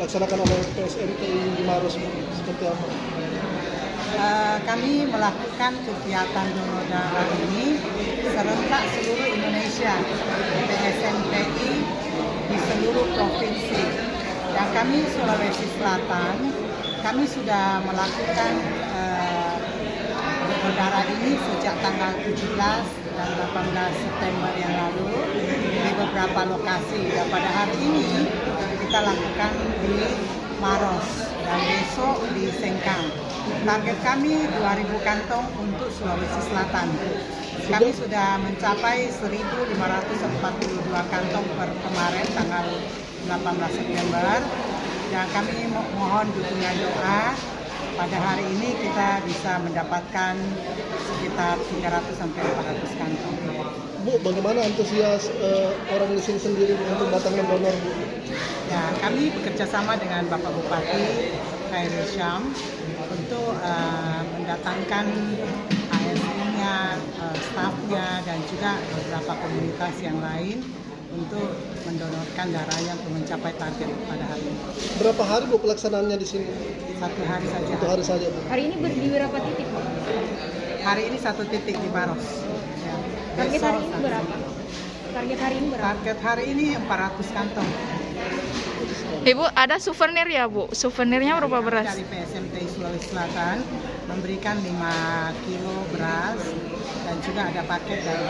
dilaksanakan oleh PSMTI di Maros seperti apa? Kami melakukan kegiatan donor darah ini serentak seluruh Indonesia, PSMTI di seluruh provinsi. Dan kami Sulawesi Selatan, kami sudah melakukan donor darah ini sejak tanggal 17 dan 18 September yang lalu di beberapa lokasi. Dan pada hari ini kita lakukan di Maros dan besok di Sengkang. Target kami 2.000 kantong untuk Sulawesi Selatan. Kami sudah mencapai 1.542 kantong per kemarin tanggal 18 September. Dan kami mohon dukungan doa. Pada hari ini kita bisa mendapatkan sekitar 300 sampai 400 kantong. Bu, bagaimana antusias orang di sini sendiri untuk datang mendonor, Bu? Ya, kami bekerja sama dengan Bapak Bupati Khairul Syam untuk mendatangkan ASN-nya, stafnya, dan juga beberapa komunitas yang lain untuk mendonorkan darahnya untuk mencapai target pada hari ini. Berapa hari, Bu, pelaksanaannya di sini? 1 hari saja. 1 hari saja, Bu. Hari ini di berapa titik, Pak? Hari ini 1 titik di Maros. Ya. Target hari ini Besok berapa? Target hari ini berapa? Target hari ini 400 kantong. Ibu, ada souvenir ya, Bu? Souvenirnya berapa beras? Dari PSMTI Sulawesi Selatan memberikan 5 kilo beras dan juga ada paket dari